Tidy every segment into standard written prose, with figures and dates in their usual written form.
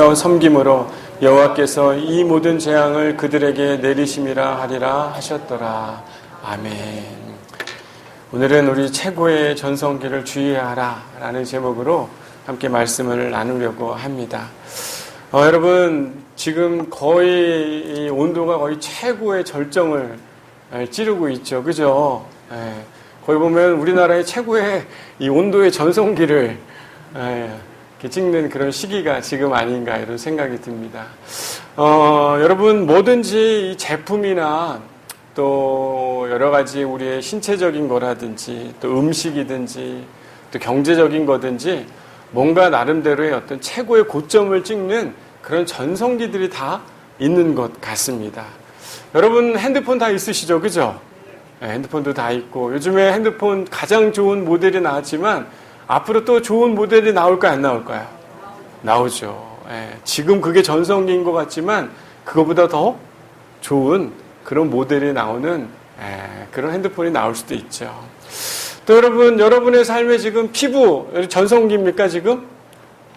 안타까운 섬김으로 여호와께서 이 모든 재앙을 그들에게 내리심이라 하리라 하셨더라. 아멘. 오늘은 우리 최고의 전성기를 주의하라 라는 제목으로 함께 말씀을 나누려고 합니다. 여러분, 지금 거의 이 온도가 거의 최고의 절정을 찌르고 있죠. 그죠? 거기 보면 우리나라의 최고의 이 온도의 전성기를 찍는 그런 시기가 지금 아닌가 이런 생각이 듭니다. 여러분, 뭐든지 이 제품이나 또 여러 가지 우리의 신체적인 거라든지 또 음식이든지 또 경제적인 거든지 뭔가 나름대로의 어떤 최고의 고점을 찍는 그런 전성기들이 다 있는 것 같습니다. 여러분 핸드폰 다 있으시죠? 그죠? 핸드폰도 다 있고 요즘에 핸드폰 가장 좋은 모델이 나왔지만 앞으로 또 좋은 모델이 나올까요? 안 나올까요? 나오죠. 지금 그게 전성기인 것 같지만 그거보다 더 좋은 그런 모델이 나오는 그런 핸드폰이 나올 수도 있죠. 또 여러분, 여러분의 삶에 지금 피부 전성기입니까 지금?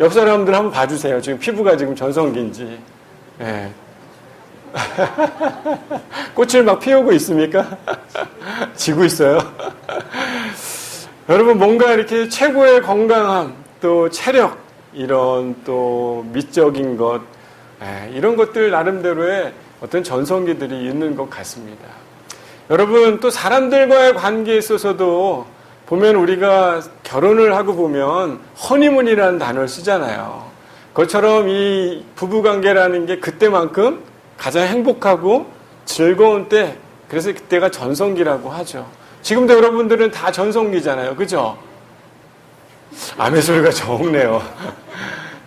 옆 사람들 한번 봐주세요. 지금 피부가 지금 전성기인지. 꽃을 막 피우고 있습니까? 지고 있어요. 여러분, 뭔가 이렇게 최고의 건강함, 또 체력, 이런 또 미적인 것, 이런 것들 나름대로의 어떤 전성기들이 있는 것 같습니다. 여러분, 또 사람들과의 관계에 있어서도 보면 우리가 결혼을 하고 보면 허니문이라는 단어를 쓰잖아요. 그것처럼 이 부부관계라는 게 그때만큼 가장 행복하고 즐거운 때, 그래서 그때가 전성기라고 하죠. 지금도 여러분들은 다 전성기잖아요. 그죠? 아멘 소리가 적네요.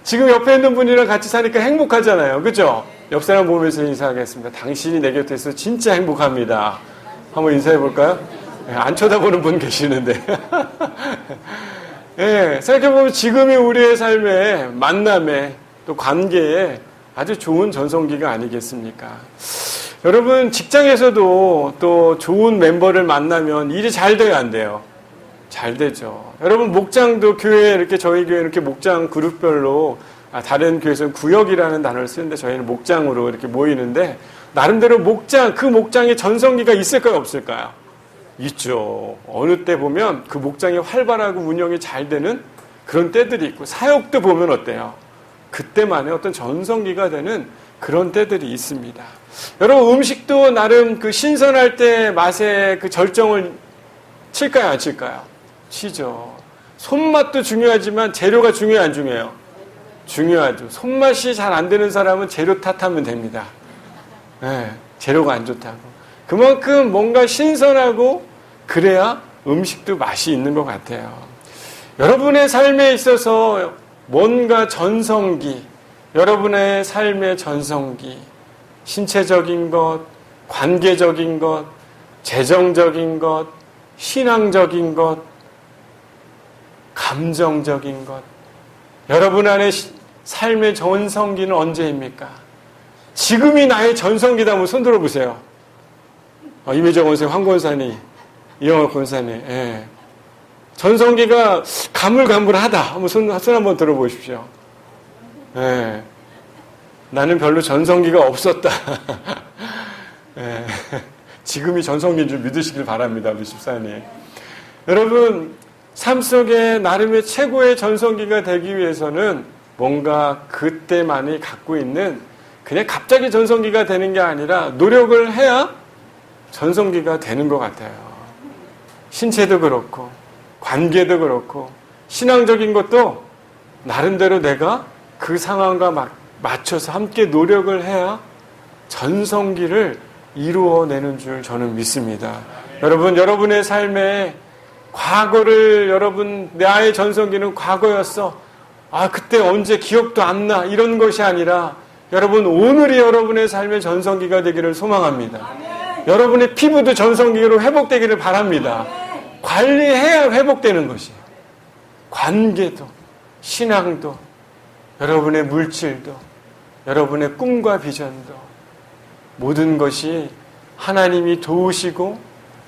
지금 옆에 있는 분이랑 같이 사니까 행복하잖아요. 그죠? 옆 사람 보면서 인사하겠습니다. 당신이 내 곁에 있어 진짜 행복합니다. 한번 인사해 볼까요? 안 쳐다보는 분 계시는데. 생각해보면 지금이 우리의 삶의 만남에 또 관계에 아주 좋은 전성기가 아니겠습니까? 여러분, 직장에서도 또 좋은 멤버를 만나면 일이 잘 돼요, 안 돼요? 잘 되죠. 여러분, 목장도 교회에 이렇게 저희 교회 이렇게 목장 그룹별로 다른 교회에서는 구역이라는 단어를 쓰는데 저희는 목장으로 이렇게 모이는데 나름대로 목장, 그 목장에 전성기가 있을까요, 없을까요? 있죠. 어느 때 보면 그 목장이 활발하고 운영이 잘 되는 그런 때들이 있고 사역도 보면 어때요? 그때만의 어떤 전성기가 되는 그런 때들이 있습니다. 여러분, 음식도 나름 그 신선할 때 맛의 그 절정을 칠까요, 안 칠까요? 치죠. 손맛도 중요하지만 재료가 중요해요, 안 중요해요? 중요하죠. 손맛이 잘 안 되는 사람은 재료 탓하면 됩니다. 재료가 안 좋다고. 그만큼 뭔가 신선하고 그래야 음식도 맛이 있는 것 같아요. 여러분의 삶에 있어서 뭔가 전성기, 여러분의 삶의 전성기, 신체적인 것, 관계적인 것, 재정적인 것, 신앙적인 것, 감정적인 것, 여러분 안에 삶의 전성기는 언제입니까? 지금이 나의 전성기다. 한번 손 들어보세요. 이미정 원생, 황 권사님, 이영학 권사님. 전성기가 가물가물하다. 한번 손 한번 들어보십시오. 나는 별로 전성기가 없었다. 지금이 전성기인 줄 믿으시길 바랍니다, 우리 집사님. 여러분, 삶 속에 나름의 최고의 전성기가 되기 위해서는 뭔가 그때만이 갖고 있는 그냥 갑자기 전성기가 되는 게 아니라 노력을 해야 전성기가 되는 것 같아요. 신체도 그렇고 관계도 그렇고 신앙적인 것도 나름대로 내가 그 상황과 맞춰서 함께 노력을 해야 전성기를 이루어내는 줄 저는 믿습니다. 여러분, 여러분의 삶에 과거를 나의 전성기는 과거였어. 그때 언제 기억도 안 나. 이런 것이 아니라 여러분, 오늘이 여러분의 삶의 전성기가 되기를 소망합니다. 여러분의 피부도 전성기로 회복되기를 바랍니다. 관리해야 회복되는 것이에요. 관계도, 신앙도, 여러분의 물질도, 여러분의 꿈과 비전도 모든 것이 하나님이 도우시고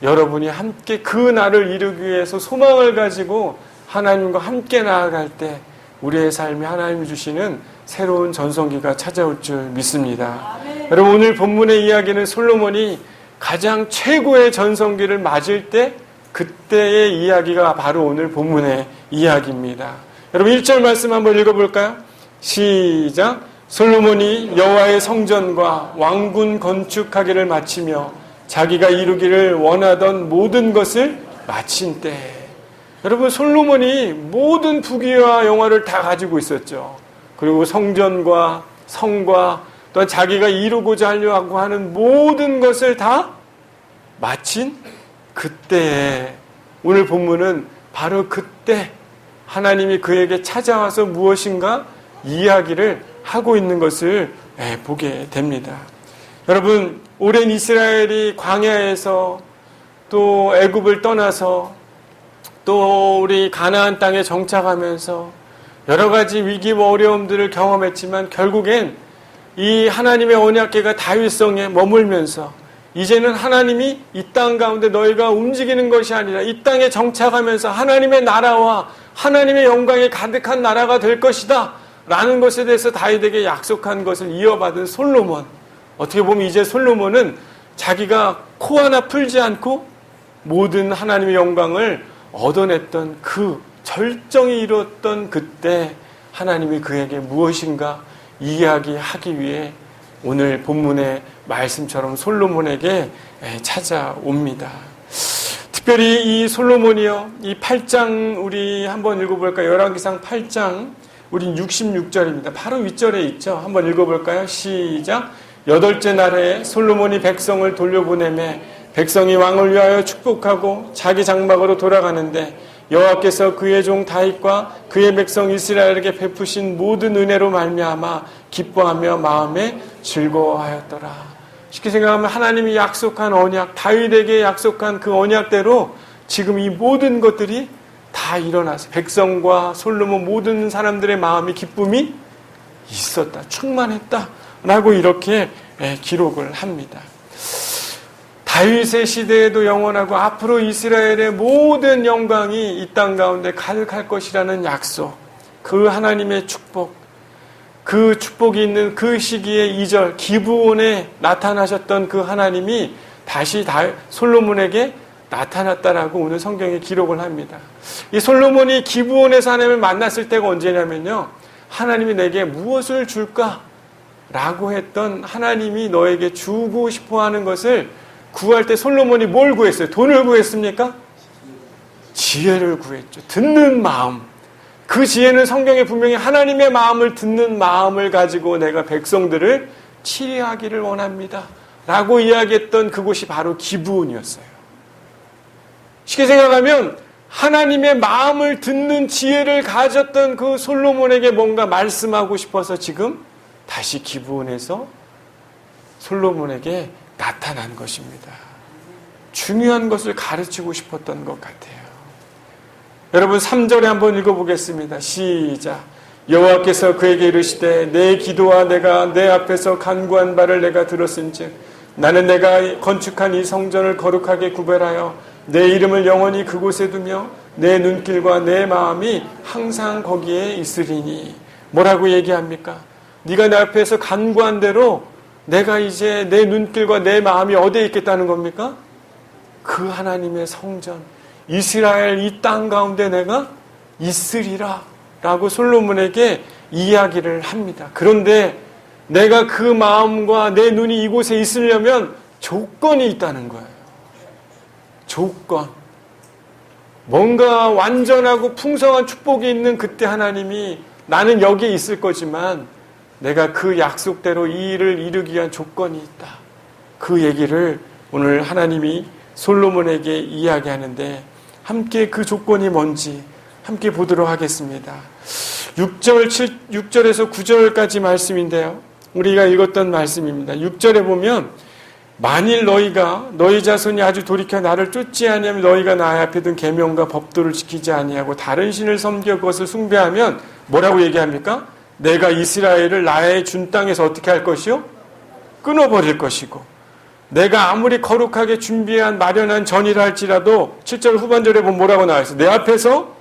여러분이 함께 그 날을 이루기 위해서 소망을 가지고 하나님과 함께 나아갈 때 우리의 삶이 하나님이 주시는 새로운 전성기가 찾아올 줄 믿습니다. 여러분, 오늘 본문의 이야기는 솔로몬이 가장 최고의 전성기를 맞을 때 그때의 이야기가 바로 오늘 본문의 이야기입니다. 여러분 1절 말씀 한번 읽어볼까요? 시작. 솔로몬이 여호와의 성전과 왕궁 건축하기를 마치며 자기가 이루기를 원하던 모든 것을 마친 때. 여러분, 솔로몬이 모든 부귀와 영화를 다 가지고 있었죠. 그리고 성전과 성과 또한 자기가 이루고자 하려고 하는 모든 것을 다 마친 그때에, 오늘 본문은 바로 그때 하나님이 그에게 찾아와서 무엇인가 이야기를 하고 있는 것을 보게 됩니다. 여러분, 오랜 이스라엘이 광야에서 또 애굽을 떠나서 또 우리 가나안 땅에 정착하면서 여러 가지 위기와 어려움들을 경험했지만 결국엔 이 하나님의 언약궤가 다윗성에 머물면서 이제는 하나님이 이 땅 가운데 너희가 움직이는 것이 아니라 이 땅에 정착하면서 하나님의 나라와 하나님의 영광이 가득한 나라가 될 것이다 라는 것에 대해서 다윗에게 약속한 것을 이어받은 솔로몬. 어떻게 보면 이제 솔로몬은 자기가 코 하나 풀지 않고 모든 하나님의 영광을 얻어냈던 그 절정이 이루었던 그때 하나님이 그에게 무엇인가 이야기하기 위해 오늘 본문의 말씀처럼 솔로몬에게 찾아옵니다. 특별히 이 솔로몬이요, 이 8장 우리 한번 읽어볼까요? 열왕기상 8장 우린 66절입니다. 바로 윗절에 있죠. 한번 읽어볼까요? 시작. 8째 날에 솔로몬이 백성을 돌려보내매 백성이 왕을 위하여 축복하고 자기 장막으로 돌아가는데 여호와께서 그의 종 다윗과 그의 백성 이스라엘에게 베푸신 모든 은혜로 말미암아 기뻐하며 마음에 즐거워하였더라. 쉽게 생각하면 하나님이 약속한 언약, 다윗에게 약속한 그 언약대로 지금 이 모든 것들이 다 일어나서 백성과 솔로몬 모든 사람들의 마음이 기쁨이 있었다, 충만했다 라고 이렇게 기록을 합니다. 다윗의 시대에도 영원하고 앞으로 이스라엘의 모든 영광이 이 땅 가운데 가득할 것이라는 약속, 그 하나님의 축복, 그 축복이 있는 그 시기의 2절 기브온에 나타나셨던 그 하나님이 다시 솔로몬에게 나타났다라고 오늘 성경에 기록을 합니다. 이 솔로몬이 기브온에서 하나님을 만났을 때가 언제냐면요, 하나님이 내게 무엇을 줄까? 라고 했던 하나님이 너에게 주고 싶어하는 것을 구할 때 솔로몬이 뭘 구했어요? 돈을 구했습니까? 지혜를 구했죠. 듣는 마음. 그 지혜는 성경에 분명히 하나님의 마음을 듣는 마음을 가지고 내가 백성들을 치리하기를 원합니다 라고 이야기했던 그곳이 바로 기브온이었어요. 쉽게 생각하면 하나님의 마음을 듣는 지혜를 가졌던 그 솔로몬에게 뭔가 말씀하고 싶어서 지금 다시 기브온에서 솔로몬에게 나타난 것입니다. 중요한 것을 가르치고 싶었던 것 같아요. 여러분 3절에 한번 읽어보겠습니다. 시작. 여호와께서 그에게 이르시되 내 기도와 내가 내 앞에서 간구한 바를 내가 들었은즉 나는 내가 건축한 이 성전을 거룩하게 구별하여 내 이름을 영원히 그곳에 두며 내 눈길과 내 마음이 항상 거기에 있으리니. 뭐라고 얘기합니까? 네가 내 앞에서 간구한 대로 내가 이제 내 눈길과 내 마음이 어디에 있겠다는 겁니까? 그 하나님의 성전, 이스라엘 이 땅 가운데 내가 있으리라 라고 솔로몬에게 이야기를 합니다. 그런데 내가 그 마음과 내 눈이 이곳에 있으려면 조건이 있다는 거예요. 조건. 뭔가 완전하고 풍성한 축복이 있는 그때 하나님이 나는 여기에 있을 거지만 내가 그 약속대로 이 일을 이루기 위한 조건이 있다. 그 얘기를 오늘 하나님이 솔로몬에게 이야기하는데 함께 그 조건이 뭔지 함께 보도록 하겠습니다. 6절에서 9절까지 말씀인데요. 우리가 읽었던 말씀입니다. 6절에 보면 만일 너희가 너희 자손이 아주 돌이켜 나를 쫓지 아니하면 너희가 나의 앞에 둔 계명과 법도를 지키지 아니하고 다른 신을 섬겨 그것을 숭배하면 뭐라고 얘기합니까? 내가 이스라엘을 나의 준 땅에서 어떻게 할 것이요? 끊어버릴 것이고 내가 아무리 거룩하게 준비한 마련한 전이라 할지라도 7절 후반절에 보면 뭐라고 나와 있어요? 내 앞에서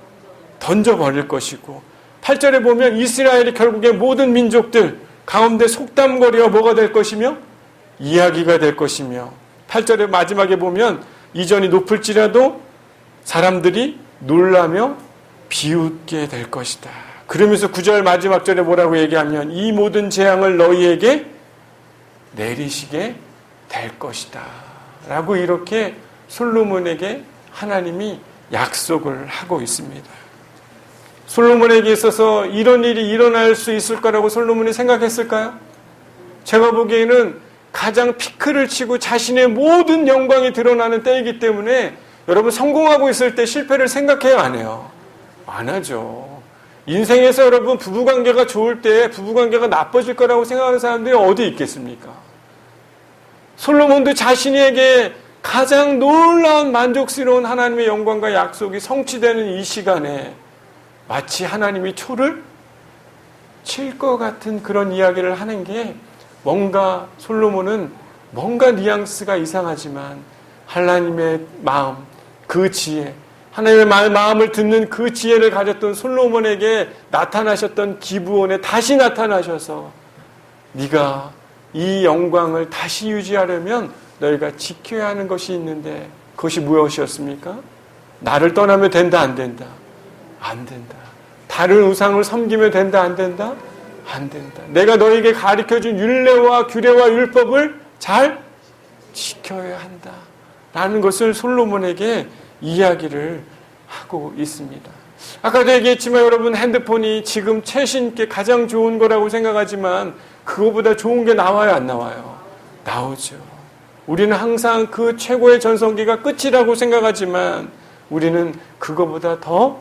던져버릴 것이고 8절에 보면 이스라엘이 결국에 모든 민족들 가운데 속담거리와 뭐가 될 것이며 이야기가 될 것이며 8절의 마지막에 보면 이전이 높을지라도 사람들이 놀라며 비웃게 될 것이다. 그러면서 9절 마지막 절에 뭐라고 얘기하면 이 모든 재앙을 너희에게 내리시게 될 것이다. 라고 이렇게 솔로몬에게 하나님이 약속을 하고 있습니다. 솔로몬에게 있어서 이런 일이 일어날 수 있을 거라고 솔로몬이 생각했을까요? 제가 보기에는 가장 피크를 치고 자신의 모든 영광이 드러나는 때이기 때문에 여러분 성공하고 있을 때 실패를 생각해요, 안 해요? 안 하죠. 인생에서 여러분 부부관계가 좋을 때 부부관계가 나빠질 거라고 생각하는 사람들이 어디 있겠습니까? 솔로몬도 자신에게 가장 놀라운 만족스러운 하나님의 영광과 약속이 성취되는 이 시간에 마치 하나님이 초를 칠 것 같은 그런 이야기를 하는 게 뭔가 솔로몬은 뭔가 뉘앙스가 이상하지만 하나님의 마음, 그 지혜, 하나님의 마음을 듣는 그 지혜를 가졌던 솔로몬에게 나타나셨던 기브온에 다시 나타나셔서 네가 이 영광을 다시 유지하려면 너희가 지켜야 하는 것이 있는데 그것이 무엇이었습니까? 나를 떠나면 된다, 안 된다? 안 된다. 다른 우상을 섬기면 된다, 안 된다? 안 된다. 내가 너에게 가르쳐준 율례와 규례와 율법을 잘 지켜야 한다. 라는 것을 솔로몬에게 이야기를 하고 있습니다. 아까도 얘기했지만 여러분 핸드폰이 지금 최신께 가장 좋은 거라고 생각하지만 그거보다 좋은 게 나와요, 안 나와요? 나오죠. 우리는 항상 그 최고의 전성기가 끝이라고 생각하지만 우리는 그거보다 또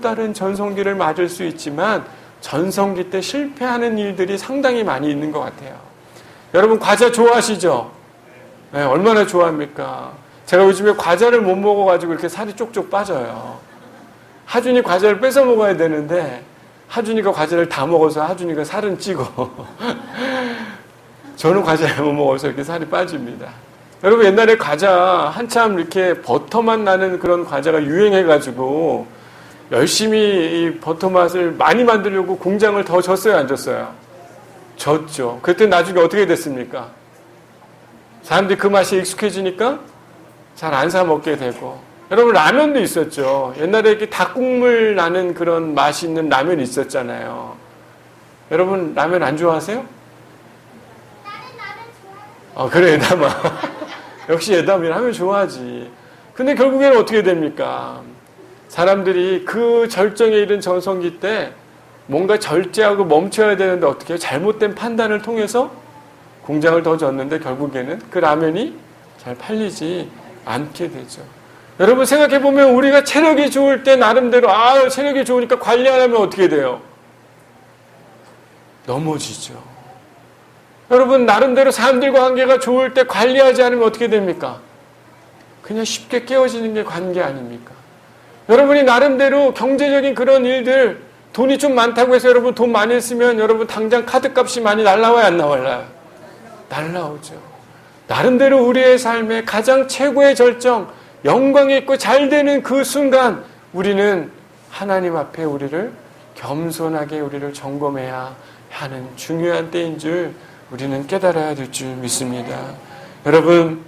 다른 전성기를 맞을 수 있지만 전성기 때 실패하는 일들이 상당히 많이 있는 것 같아요. 여러분 과자 좋아하시죠? 네, 얼마나 좋아합니까? 제가 요즘에 과자를 못 먹어가지고 이렇게 살이 쪽쪽 빠져요. 하준이 과자를 뺏어 먹어야 되는데 하준이가 과자를 다 먹어서 하준이가 살은 찌고 저는 과자를 못 먹어서 이렇게 살이 빠집니다. 여러분 옛날에 과자 한참 이렇게 버터맛 나는 그런 과자가 유행해가지고 열심히 이 버터 맛을 많이 만들려고 공장을 더 줬어요, 안 줬어요? 줬죠. 그때 나중에 어떻게 됐습니까? 사람들이 그 맛이 익숙해지니까 잘 안 사 먹게 되고. 여러분 라면도 있었죠. 옛날에 이렇게 닭국물 나는 그런 맛이 있는 라면이 있었잖아요. 여러분 라면 안 좋아하세요? 그래, 예담아. 역시 예담이 라면 좋아하지. 근데 결국에는 어떻게 됩니까? 사람들이 그 절정에 이른 전성기 때 뭔가 절제하고 멈춰야 되는데 어떻게 해요? 잘못된 판단을 통해서 공장을 더 줬는데 결국에는 그 라면이 잘 팔리지 않게 되죠. 여러분 생각해보면 우리가 체력이 좋을 때 나름대로 체력이 좋으니까 관리 안 하면 어떻게 돼요? 넘어지죠. 여러분 나름대로 사람들과 관계가 좋을 때 관리하지 않으면 어떻게 됩니까? 그냥 쉽게 깨어지는 게 관계 아닙니까? 여러분이 나름대로 경제적인 그런 일들 돈이 좀 많다고 해서 여러분 돈 많이 쓰면 여러분 당장 카드값이 많이 날라와요, 안 나와요? 날라오죠. 나름대로 우리의 삶에 가장 최고의 절정, 영광이 있고 잘 되는 그 순간 우리는 하나님 앞에 우리를 겸손하게 우리를 점검해야 하는 중요한 때인 줄 우리는 깨달아야 될 줄 믿습니다. 여러분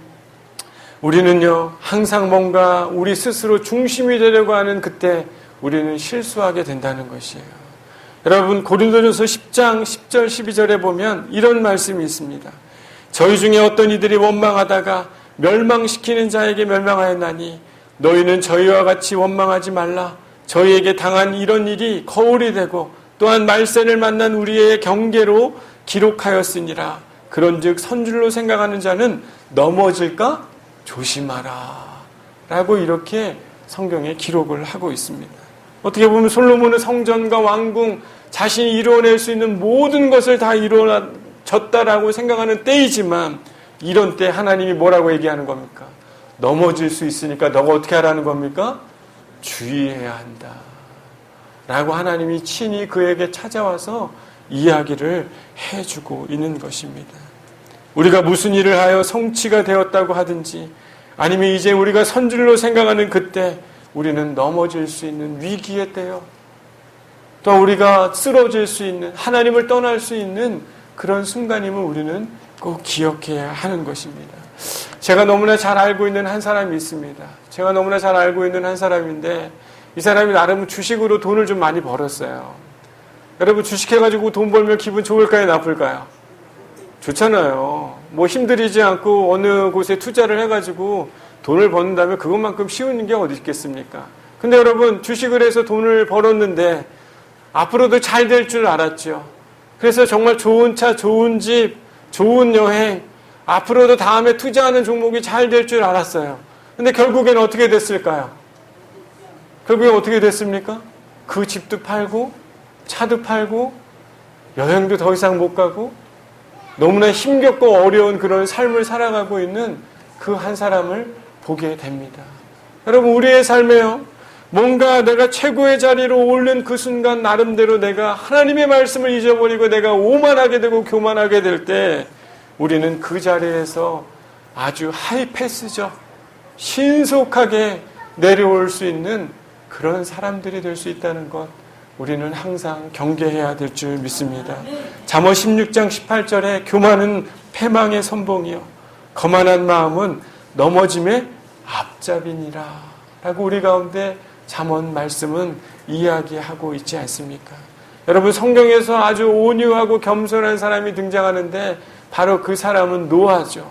우리는요 항상 뭔가 우리 스스로 중심이 되려고 하는 그때 우리는 실수하게 된다는 것이에요. 여러분 고린도전서 10장 10절 12절에 보면 이런 말씀이 있습니다. 저희 중에 어떤 이들이 원망하다가 멸망시키는 자에게 멸망하였나니 너희는 저희와 같이 원망하지 말라. 저희에게 당한 이런 일이 거울이 되고 또한 말세를 만난 우리의 경계로 기록하였으니라. 그런즉 선줄로 생각하는 자는 넘어질까 조심하라 라고 이렇게 성경에 기록을 하고 있습니다. 어떻게 보면 솔로몬은 성전과 왕궁 자신이 이루어낼 수 있는 모든 것을 다 이루어졌다라고 생각하는 때이지만 이런 때 하나님이 뭐라고 얘기하는 겁니까? 넘어질 수 있으니까 너가 어떻게 하라는 겁니까? 주의해야 한다 라고 하나님이 친히 그에게 찾아와서 이야기를 해주고 있는 것입니다. 우리가 무슨 일을 하여 성취가 되었다고 하든지 아니면 이제 우리가 선줄로 생각하는 그때 우리는 넘어질 수 있는 위기의 때요. 또 우리가 쓰러질 수 있는, 하나님을 떠날 수 있는 그런 순간임을 우리는 꼭 기억해야 하는 것입니다. 제가 너무나 잘 알고 있는 한 사람이 있습니다. 제가 너무나 잘 알고 있는 한 사람인데 이 사람이 나름 주식으로 돈을 좀 많이 벌었어요. 여러분, 주식해가지고 돈 벌면 기분 좋을까요, 나쁠까요? 좋잖아요. 뭐 힘들이지 않고 어느 곳에 투자를 해가지고 돈을 버는다면 그것만큼 쉬운 게 어디 있겠습니까? 근데 여러분, 주식을 해서 돈을 벌었는데 앞으로도 잘 될 줄 알았죠. 그래서 정말 좋은 차, 좋은 집, 좋은 여행, 앞으로도 다음에 투자하는 종목이 잘 될 줄 알았어요. 근데 결국엔 어떻게 됐을까요? 결국엔 어떻게 됐습니까? 그 집도 팔고, 차도 팔고, 여행도 더 이상 못 가고, 너무나 힘겹고 어려운 그런 삶을 살아가고 있는 그 한 사람을 보게 됩니다. 여러분, 우리의 삶에요, 뭔가 내가 최고의 자리로 오른 그 순간 나름대로 내가 하나님의 말씀을 잊어버리고 내가 오만하게 되고 교만하게 될 때 우리는 그 자리에서 아주 하이패스죠. 신속하게 내려올 수 있는 그런 사람들이 될 수 있다는 것, 우리는 항상 경계해야 될 줄 믿습니다. 잠언 16장 18절에 교만은 패망의 선봉이요 거만한 마음은 넘어짐의 앞잡이니라 라고 우리 가운데 잠언 말씀은 이야기하고 있지 않습니까? 여러분, 성경에서 아주 온유하고 겸손한 사람이 등장하는데 바로 그 사람은 노아죠.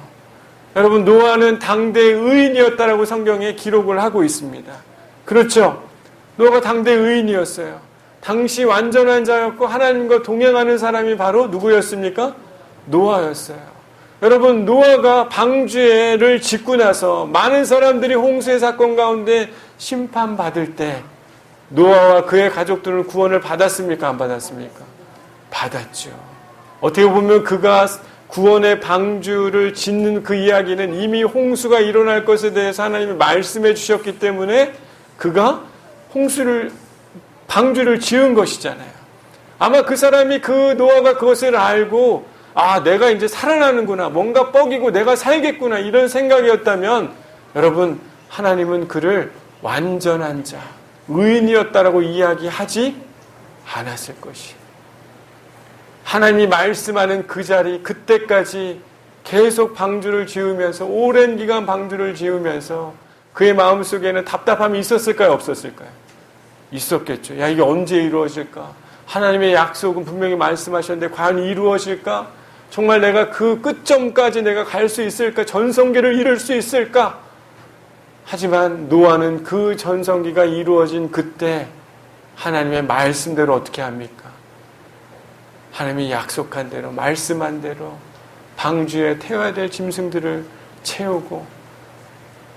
여러분, 노아는 당대의 의인이었다라고 성경에 기록을 하고 있습니다. 그렇죠? 노아가 당대의 의인이었어요. 당시 완전한 자였고 하나님과 동행하는 사람이 바로 누구였습니까? 노아였어요. 여러분, 노아가 방주를 짓고 나서 많은 사람들이 홍수의 사건 가운데 심판받을 때 노아와 그의 가족들은 구원을 받았습니까? 안 받았습니까? 받았죠. 어떻게 보면 그가 구원의 방주를 짓는 그 이야기는 이미 홍수가 일어날 것에 대해서 하나님이 말씀해 주셨기 때문에 그가 방주를 지은 것이잖아요. 아마 그 사람이 그 노아가 그것을 알고 내가 이제 살아나는구나, 뭔가 뻑이고 내가 살겠구나, 이런 생각이었다면 여러분, 하나님은 그를 완전한 자, 의인이었다라고 이야기하지 않았을 것이에요. 하나님이 말씀하는 그 자리, 그때까지 계속 방주를 지으면서, 오랜 기간 방주를 지으면서 그의 마음속에는 답답함이 있었을까요? 없었을까요? 있었겠죠. 야, 이게 언제 이루어질까? 하나님의 약속은 분명히 말씀하셨는데 과연 이루어질까? 정말 내가 그 끝점까지 내가 갈 수 있을까? 전성기를 이룰 수 있을까? 하지만 노아는 그 전성기가 이루어진 그때 하나님의 말씀대로 어떻게 합니까? 하나님이 약속한 대로, 말씀한 대로 방주에 태워야 될 짐승들을 채우고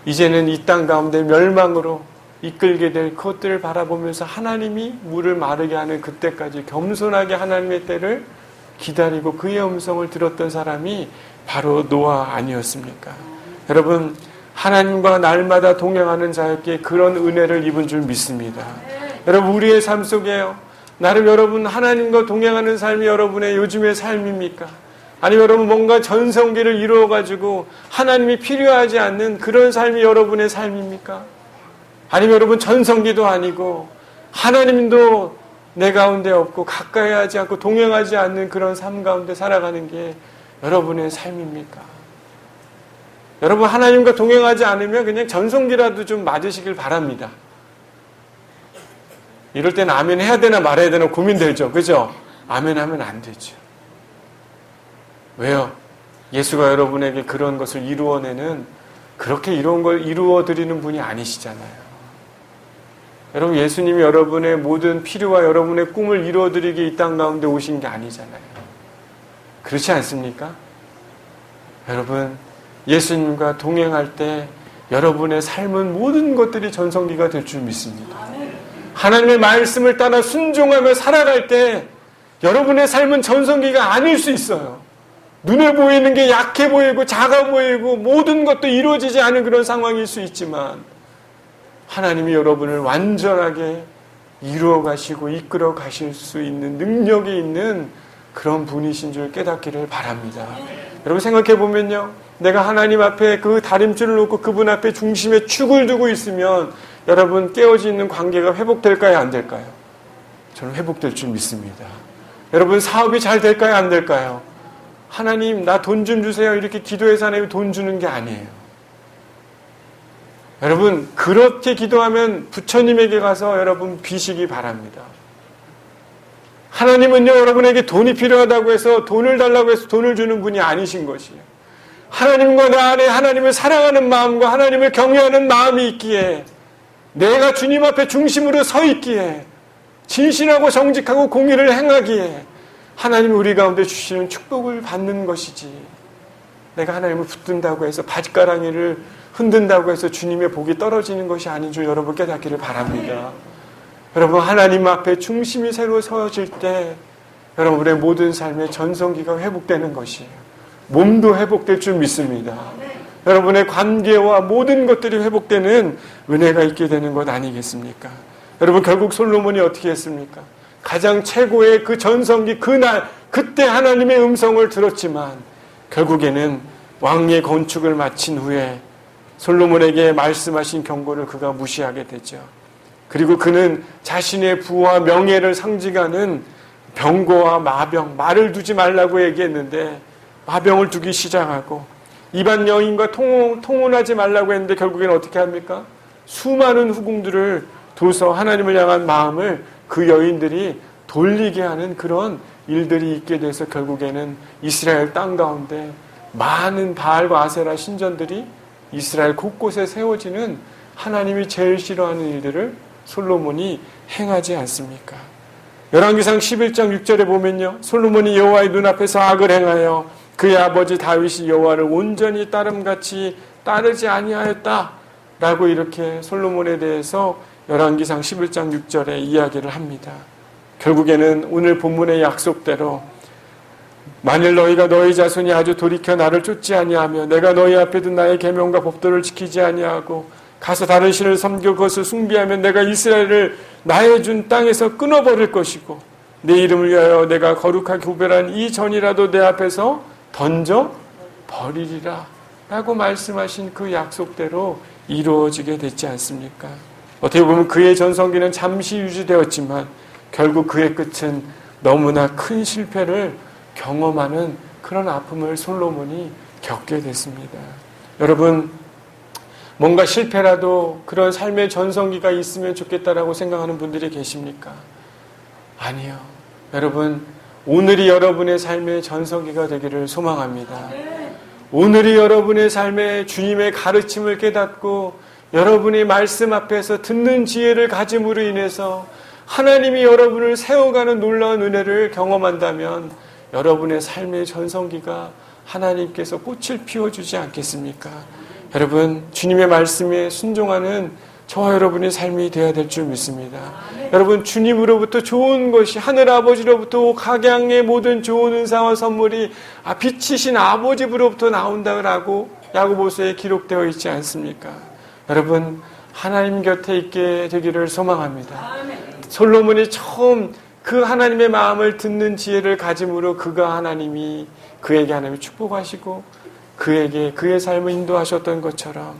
이제는 이 땅 가운데 멸망으로 이끌게 될 그것들을 바라보면서 하나님이 물을 마르게 하는 그때까지 겸손하게 하나님의 때를 기다리고 그의 음성을 들었던 사람이 바로 노아 아니었습니까? 여러분, 하나님과 날마다 동행하는 자에게 그런 은혜를 입은 줄 믿습니다. 여러분, 우리의 삶 속에요, 나름 여러분 하나님과 동행하는 삶이 여러분의 요즘의 삶입니까? 아니면 여러분 뭔가 전성기를 이루어가지고 하나님이 필요하지 않는 그런 삶이 여러분의 삶입니까? 아니면 여러분 전성기도 아니고 하나님도 내 가운데 없고 가까이 하지 않고 동행하지 않는 그런 삶 가운데 살아가는 게 여러분의 삶입니까? 여러분, 하나님과 동행하지 않으면 그냥 전성기라도 좀 맞으시길 바랍니다. 이럴 때는 아멘 해야 되나 말아야 되나 고민되죠. 그죠? 아멘 하면 안 되죠. 왜요? 예수가 여러분에게 그런 것을 이루어내는, 그렇게 이런 걸 이루어드리는 분이 아니시잖아요. 여러분, 예수님이 여러분의 모든 필요와 여러분의 꿈을 이루어드리기 이 땅 가운데 오신 게 아니잖아요. 그렇지 않습니까? 여러분, 예수님과 동행할 때 여러분의 삶은 모든 것들이 전성기가 될 줄 믿습니다. 하나님의 말씀을 따라 순종하며 살아갈 때 여러분의 삶은 전성기가 아닐 수 있어요. 눈에 보이는 게 약해 보이고 작아 보이고 모든 것도 이루어지지 않은 그런 상황일 수 있지만 하나님이 여러분을 완전하게 이루어 가시고 이끌어 가실 수 있는 능력이 있는 그런 분이신 줄 깨닫기를 바랍니다. 여러분, 생각해 보면요, 내가 하나님 앞에 그 다림줄을 놓고 그분 앞에 중심에 축을 두고 있으면 여러분 깨어져 있는 관계가 회복될까요? 안 될까요? 저는 회복될 줄 믿습니다. 여러분, 사업이 잘 될까요? 안 될까요? 하나님, 나 돈 좀 주세요. 이렇게 기도해서 하나님 돈 주는 게 아니에요. 여러분, 그렇게 기도하면 부처님에게 가서 여러분 비시기 바랍니다. 하나님은요, 여러분에게 돈이 필요하다고 해서 돈을 달라고 해서 돈을 주는 분이 아니신 것이에요. 하나님과 나 안에 하나님을 사랑하는 마음과 하나님을 경외하는 마음이 있기에, 내가 주님 앞에 중심으로 서 있기에, 진실하고 정직하고 공의를 행하기에 하나님이 우리 가운데 주시는 축복을 받는 것이지, 내가 하나님을 붙든다고 해서 바짓가랑이를 흔든다고 해서 주님의 복이 떨어지는 것이 아닌 줄 여러분 깨닫기를 바랍니다. 여러분, 하나님 앞에 중심이 새로 서질 때 여러분의 모든 삶의 전성기가 회복되는 것이에요. 몸도 회복될 줄 믿습니다. 여러분의 관계와 모든 것들이 회복되는 은혜가 있게 되는 것 아니겠습니까? 여러분, 결국 솔로몬이 어떻게 했습니까? 가장 최고의 그 전성기 그날 그때 하나님의 음성을 들었지만 결국에는 왕의 건축을 마친 후에 솔로몬에게 말씀하신 경고를 그가 무시하게 되죠. 그리고 그는 자신의 부와 명예를 상징하는 병거와 마병, 말을 두지 말라고 얘기했는데 마병을 두기 시작하고, 이반 여인과 통혼하지 말라고 했는데 결국에는 어떻게 합니까? 수많은 후궁들을 둬서 하나님을 향한 마음을 그 여인들이 돌리게 하는 그런 일들이 있게 돼서 결국에는 이스라엘 땅 가운데 많은 바알과 아세라 신전들이 이스라엘 곳곳에 세워지는 하나님이 제일 싫어하는 일들을 솔로몬이 행하지 않습니까? 열왕기상 11장 6절에 보면요, 솔로몬이 여호와의 눈앞에서 악을 행하여 그의 아버지 다윗이 여호와를 온전히 따름같이 따르지 아니하였다 라고 이렇게 솔로몬에 대해서 열왕기상 11장 6절에 이야기를 합니다. 결국에는 오늘 본문의 약속대로 만일 너희가 너희 자손이 아주 돌이켜 나를 쫓지 아니하며 내가 너희 앞에 둔 나의 계명과 법도를 지키지 아니하고 가서 다른 신을 섬겨 그것을 숭배하면 내가 이스라엘을 나의 준 땅에서 끊어버릴 것이고 내 이름을 위하여 내가 거룩하게 구별한 이 전이라도 내 앞에서 던져 버리리라 라고 말씀하신 그 약속대로 이루어지게 됐지 않습니까? 어떻게 보면 그의 전성기는 잠시 유지되었지만 결국 그의 끝은 너무나 큰 실패를 경험하는 그런 아픔을 솔로몬이 겪게 됐습니다. 여러분, 뭔가 실패라도 그런 삶의 전성기가 있으면 좋겠다라고 생각하는 분들이 계십니까? 아니요. 여러분, 오늘이 여러분의 삶의 전성기가 되기를 소망합니다. 오늘이 여러분의 삶에 주님의 가르침을 깨닫고 여러분이 말씀 앞에서 듣는 지혜를 가짐으로 인해서 하나님이 여러분을 세워가는 놀라운 은혜를 경험한다면 여러분의 삶의 전성기가 하나님께서 꽃을 피워주지 않겠습니까? 여러분, 주님의 말씀에 순종하는 저와 여러분의 삶이 되어야 될 줄 믿습니다. 여러분, 주님으로부터 좋은 것이 하늘 아버지로부터 각양의 모든 좋은 은사와 선물이 빛이신 아버지로부터 나온다고 야고보서에 기록되어 있지 않습니까? 여러분, 하나님 곁에 있게 되기를 소망합니다. 솔로몬이 처음 그 하나님의 마음을 듣는 지혜를 가짐으로 그가 하나님이 그에게 하나님이 축복하시고 그에게 그의 삶을 인도하셨던 것처럼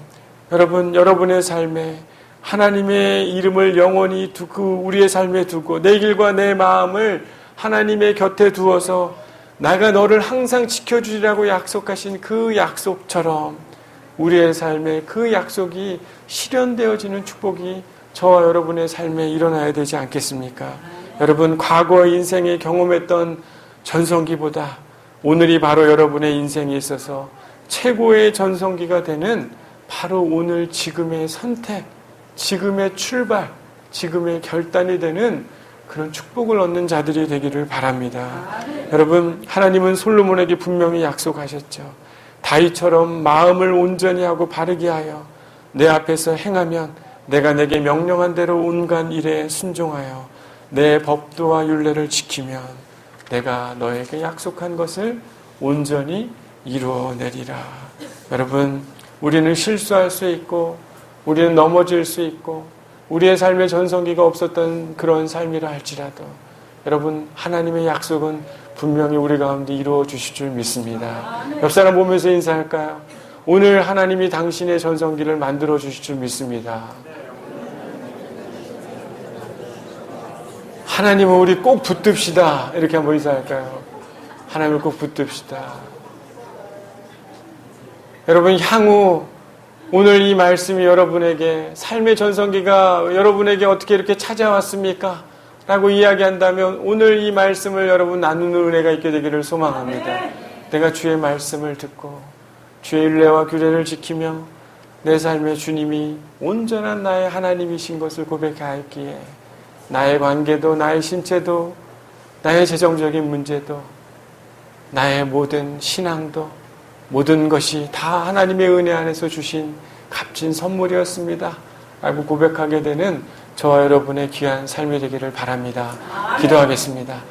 여러분, 여러분의 삶에 하나님의 이름을 영원히 두고 우리의 삶에 두고 내 길과 내 마음을 하나님의 곁에 두어서 내가 너를 항상 지켜주리라고 약속하신 그 약속처럼 우리의 삶에 그 약속이 실현되어지는 축복이 저와 여러분의 삶에 일어나야 되지 않겠습니까? 여러분, 과거 인생에 경험했던 전성기보다 오늘이 바로 여러분의 인생에 있어서 최고의 전성기가 되는 바로 오늘 지금의 선택, 지금의 출발, 지금의 결단이 되는 그런 축복을 얻는 자들이 되기를 바랍니다. 여러분, 하나님은 솔로몬에게 분명히 약속하셨죠. 다윗처럼 마음을 온전히 하고 바르게 하여 내 앞에서 행하면 내가 내게 명령한 대로 온갖 일에 순종하여 내 법도와 율례를 지키면 내가 너에게 약속한 것을 온전히 이루어내리라. 여러분, 우리는 실수할 수 있고 우리는 넘어질 수 있고 우리의 삶의 전성기가 없었던 그런 삶이라 할지라도 여러분, 하나님의 약속은 분명히 우리 가운데 이루어 주실 줄 믿습니다. 옆 사람 보면서 인사할까요? 오늘 하나님이 당신의 전성기를 만들어 주실 줄 믿습니다. 하나님은 우리 꼭 붙듭시다. 이렇게 한번 인사할까요? 하나님을 꼭 붙듭시다. 여러분, 향후 오늘 이 말씀이 여러분에게 삶의 전성기가 여러분에게 어떻게 이렇게 찾아왔습니까? 라고 이야기한다면 오늘 이 말씀을 여러분 나누는 은혜가 있게 되기를 소망합니다. 내가 주의 말씀을 듣고 주의 율례와 규례를 지키며 내 삶의 주님이 온전한 나의 하나님이신 것을 고백하였기에 나의 관계도 나의 신체도 나의 재정적인 문제도 나의 모든 신앙도 모든 것이 다 하나님의 은혜 안에서 주신 값진 선물이었습니다. 라고 고백하게 되는 저와 여러분의 귀한 삶이 되기를 바랍니다. 기도하겠습니다.